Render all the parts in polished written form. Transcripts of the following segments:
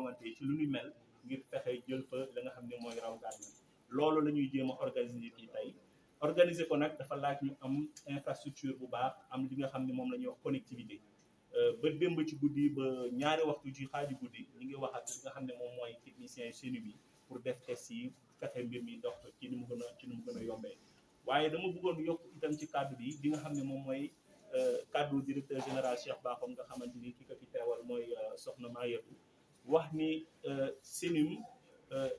jongante ci lu ñu mel ngir fexe jël fa la nga xam ne mooy raw gàddu loolu la ñuy jéem a organiser fii tey organiser ko nag dafa laaj ñu am infrastructure bu baax am li nga xam ne moom la ñuy wax connectivité ba démb ci guddi ba ñaari waxtu ci xaaju guddi ñu ngi wax ak li nga xam ne moom mooy technicien Sénu bi pour def test yi fexe mbir mi dox ci ni mu gën a yombee waaye dama bëggoon yokk itam ci kàddu bi nga xam ne moom mooy kàddu directeur général Cheikh Bakhoum nga xamante ni ki ko fi teewal mooy soxna Mayetou wax ni Sénum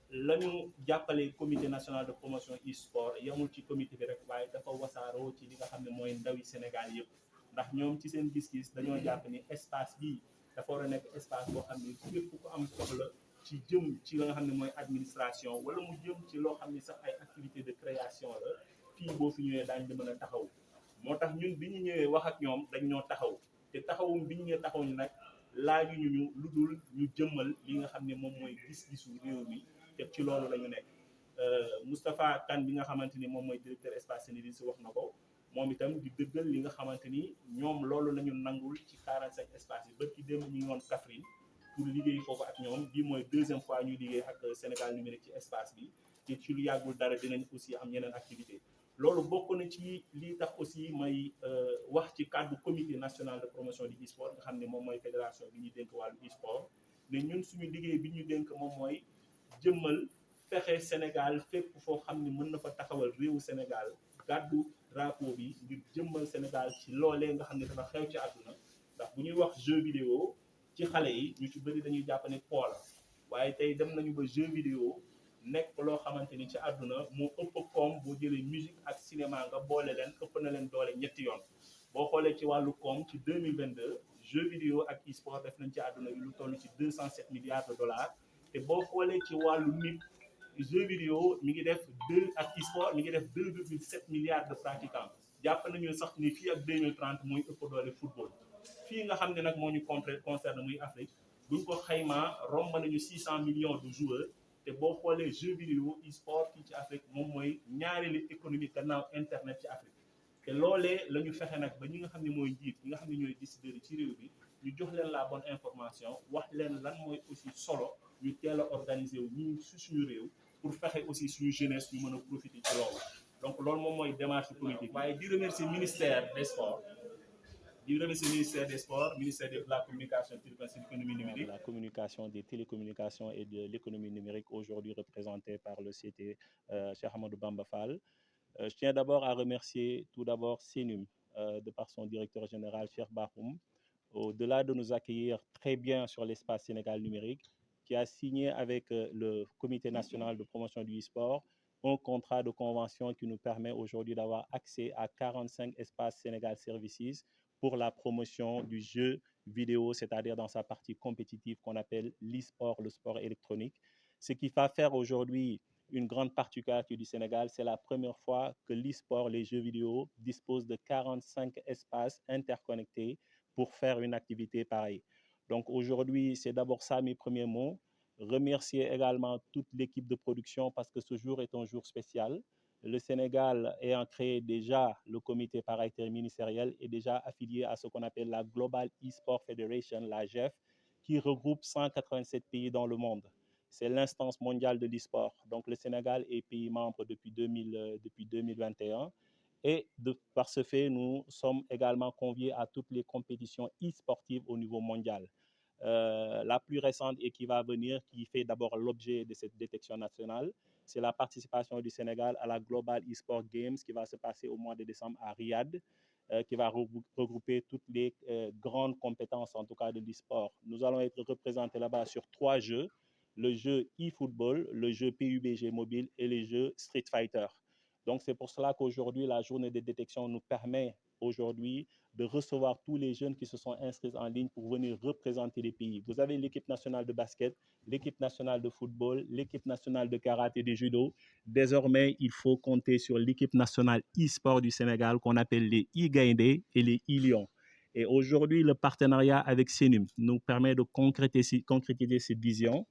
la ñu jàppale comité national de promotion e-sport yamul ci comité bi rek waaye dafa wasaaroo ci li nga xam ne mooy ndawi Sénégal yëpp ndax ñoom ci seen gis-gis dañoo jàpp ni espace bii dafa war a nekk espace boo xam ne képp ku am soxla ci jëm ci la nga xam ne mooy administration wala mu jëm ci loo xam ne sax ay activité de création la fii boo fi ñëwee daañu la mën a taxaw moo tax ñun bi ñu ñëwee wax ak ñoom dañ ñoo taxaw te taxawum bi ñu ñëwee taxaw ñu nag laajuñu ñu lu dul ñu jëmmal li nga xam ne moom mooy gis-gisu réew mi te ci loolu la ñu nekk Moustapha Kane bi nga xamante ni moom mooy directeur espace Sénégal wax na ko moom itam di dëggal li nga xamante ni ñoom loolu la ñu nangul ci 45 espaces yi ba ci démb ñu ngi woon Kaffrine pour liggéey foofu ak ñoom bii mooy deuxième fois ñuy liggéey ak Sénégal numérique ci espace bi te ci lu yàggul dara dinañ aussi am yeneen activité loolu bokk na ci lii tax aussi may wax ci cadre comité national de promotion du e-sport nga xam ne moom mooy fédération bi ñuy dénk wàllu e-sport ne ñun suñu liggéey bi ñu dénk moom mooy jëmmal fexe Sénégal fépp foo xam ne mën na fa taxawal réewu Sénégal gàddu drapeau bi ngir jëmmal Sénégal ci loolee nga xam ne dafa xew ci àdduna ndax bu ñuy wax jeu vidéo ci xale yi ñu ci bëri dañuy jàpp ne po la waaye tey dem nañu ba jeu vidéo nekk loo xamante ni ci àdduna moo ëpp koom boo jëlee musique ak cinéma nga boole leen ëpp na leen doole ñetti yoon boo xoolee ci wàllu koom ci 2022 jeu vidéo ak e-sport def nañ ci àdduna bi lu toll ci 207 milliards de dollars te boo xoolee ci wàllu nit jeu vidéo mi ngi def 2 ak e-sport mi ngi def 2,7 milliards de pratiquants jàpp nañu sax ni fii ak 2030 mooy ëpp doole football fii nga xam ne nag moo ñu concerne muy Afrique buñ ko xaymaa romb nañu 600 millions de joueurs te boo xoolee jeu vidéo e-sport fii ci Afrique moom mooy ñaareelu économie gannaaw internet ci Afrique te loolee la ñu fexe nag ba ñi nga xam ne mooy njiit ñi nga xam ne ñooy décideurs yi ci réew bi ñu jox leen la bonne information wax leen lan mooy aussi solo ñu teel a organiser wu ñu suñu réew pour fexe aussi suñu jeunesse ñu mën a profiter ci loolu donc loolu moom mooy démarche politique waaye di remercier ministère des sports di remercier ministère des sports ministère de la communication l'économie numérique. La communication, des télécommunications et de l'économie numérique aujourd'hui représentée par le CT Cheikh Ahmadou Bamba Fall. Je tiens d'abord à remercier tout d'abord Sénum de par son directeur général Cheikh Bakhoum, au-delà de nous accueillir très bien sur l'espace Sénégal numérique, qui a signé avec le Comité national de promotion du e-sport un contrat de convention qui nous permet aujourd'hui d'avoir accès à 45 espaces Sénégal Services pour la promotion du jeu vidéo, c'est-à-dire dans sa partie compétitive qu'on appelle l'e-sport, le sport électronique. Ce qui va faire aujourd'hui une grande particularité du Sénégal, c'est la première fois que l'e-sport, les jeux vidéo, disposent de 45 espaces interconnectés pour faire une activité pareille. Donc aujourd'hui, c'est d'abord ça mes premiers mots. Remercier également toute l'équipe de production parce que ce jour est un jour spécial. Le Sénégal ayant créé déjà le comité par interministériel est déjà affilié à ce qu'on appelle la Global e-sport Federation, la GEF, qui regroupe 187 pays dans le monde. C'est l'instance mondiale de l'e-sport. Donc le Sénégal est pays membre depuis 2021. Et par ce fait, nous sommes également conviés à toutes les compétitions e-sportives au niveau mondial. La plus récente et qui va venir, qui fait d'abord l'objet de cette détection nationale, c'est la participation du Sénégal à la Global eSport Games qui va se passer au mois de décembre à Riyad, qui va regrouper toutes les grandes compétences, en tout cas de l'e-sport. Nous allons être représentés là-bas sur 3 jeux, le jeu e-football, le jeu PUBG mobile et les jeux Street Fighter. Donc c'est pour cela qu'aujourd'hui, la journée de détection nous permet aujourd'hui de recevoir tous les jeunes qui se sont inscrits en ligne pour venir représenter les pays. Vous avez l'équipe nationale de basket, l'équipe nationale de football, l'équipe nationale de karaté et de judo. Désormais, il faut compter sur l'équipe nationale e-sport du Sénégal qu'on appelle les e-Gaïndé et les e-Lions. Et aujourd'hui, le partenariat avec Sénum nous permet de concrétiser cette vision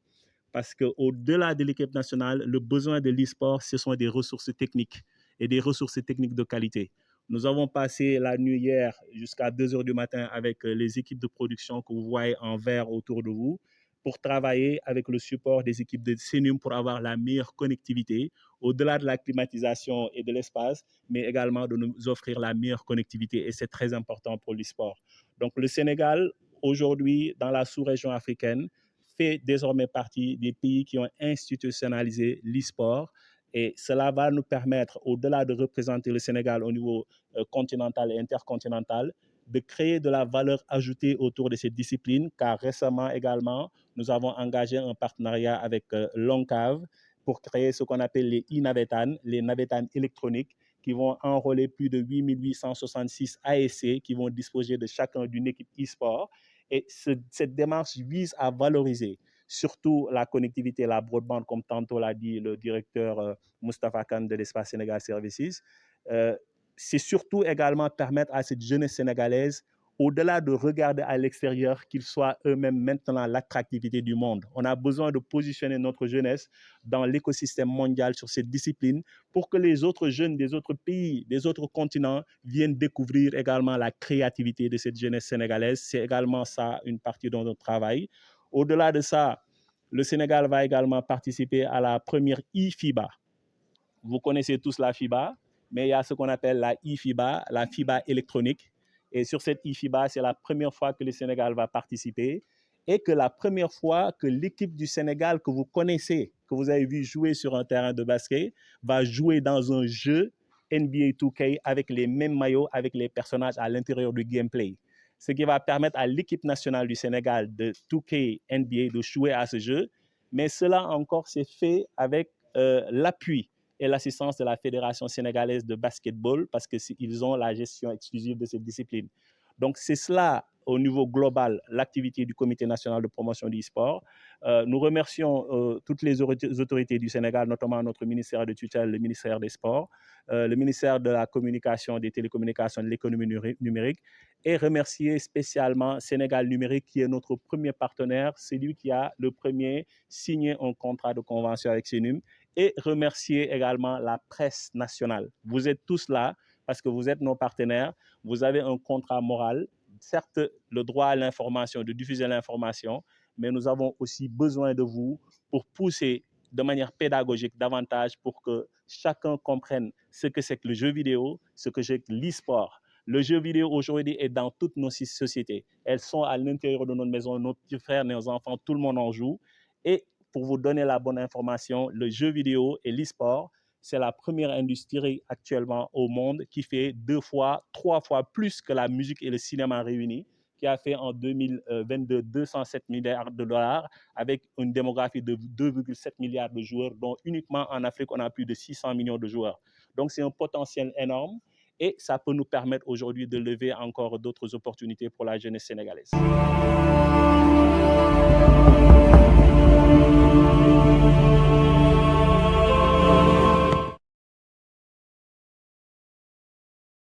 parce qu'au-delà de l'équipe nationale, le besoin de l'e-sport, ce sont des ressources techniques et des ressources techniques de qualité. Nous avons passé la nuit hier jusqu'à 2 heures du matin avec les équipes de production que vous voyez en vert autour de vous pour travailler avec le support des équipes de CNUM pour avoir la meilleure connectivité, au-delà de la climatisation et de l'espace, mais également de nous offrir la meilleure connectivité. Et c'est très important pour l'e-sport. Donc le Sénégal, aujourd'hui, dans la sous-région africaine, fait désormais partie des pays qui ont institutionnalisé l'e-sport. Et cela va nous permettre, au-delà de représenter le Sénégal au niveau continental et intercontinental, de créer de la valeur ajoutée autour de ces disciplines, car récemment également, nous avons engagé un partenariat avec l'ONCAV pour créer ce qu'on appelle les e-navetan, les navetan électroniques, qui vont enrôler plus de 8 866 ASC qui vont disposer de chacun d'une équipe e-sport. Et cette démarche vise à valoriser surtout la connectivité, la broadband, comme tantôt l'a dit le directeur Moustapha Kane de l'Espace Sénégal Services. C'est surtout également permettre à cette jeunesse sénégalaise, au-delà de regarder à l'extérieur, qu'ils soient eux-mêmes maintenant l'attractivité du monde. On a besoin de positionner notre jeunesse dans l'écosystème mondial sur cette discipline pour que les autres jeunes des autres pays, des autres continents viennent découvrir également la créativité de cette jeunesse sénégalaise. C'est également ça une partie de notre travail. Au-delà de ça, le Sénégal va également participer à la première IFIBA. Vous connaissez tous la FIBA, mais il y a ce qu'on appelle la IFIBA, la FIBA électronique. Et sur cette IFIBA, c'est la première fois que le Sénégal va participer et que la première fois que l'équipe du Sénégal que vous connaissez, que vous avez vu jouer sur un terrain de basket, va jouer dans un jeu NBA 2K avec les mêmes maillots, avec les personnages à l'intérieur du gameplay. Ce qui va permettre à l'équipe nationale du Sénégal de 2K NBA de jouer à ce jeu. Mais cela encore, c'est fait avec l'appui et l'assistance de la Fédération sénégalaise de basketball parce qu'ils ont la gestion exclusive de cette discipline. Donc, c'est cela, au niveau global, l'activité du Comité national de promotion du sport. Nous remercions toutes les autorités du Sénégal, notamment notre ministère de tutelle, le ministère des Sports, le ministère de la Communication, des Télécommunications et de l'économie numérique, et remercier spécialement Sénégal Numérique, qui est notre premier partenaire, c'est lui qui a le premier signé un contrat de convention avec CNUM, et remercier également la presse nationale. Vous êtes tous là parce que vous êtes nos partenaires, vous avez un contrat moral, certes le droit à l'information, de diffuser l'information, mais nous avons aussi besoin de vous pour pousser de manière pédagogique davantage pour que chacun comprenne ce que c'est que le jeu vidéo, ce que c'est que l'e-sport. Le jeu vidéo aujourd'hui est dans toutes nos sociétés. Elles sont à l'intérieur de notre maison, nos petits frères, nos enfants, tout le monde en joue. Et pour vous donner la bonne information, le jeu vidéo et l'e-sport, c'est la première industrie actuellement au monde qui fait 2 fois, 3 fois plus que la musique et le cinéma réunis, qui a fait en 2022 207 milliards de dollars avec une démographie de 2,7 milliards de joueurs, dont uniquement en Afrique, on a plus de 600 millions de joueurs. Donc, c'est un potentiel énorme et ça peut nous permettre aujourd'hui de lever encore d'autres opportunités pour la jeunesse sénégalaise.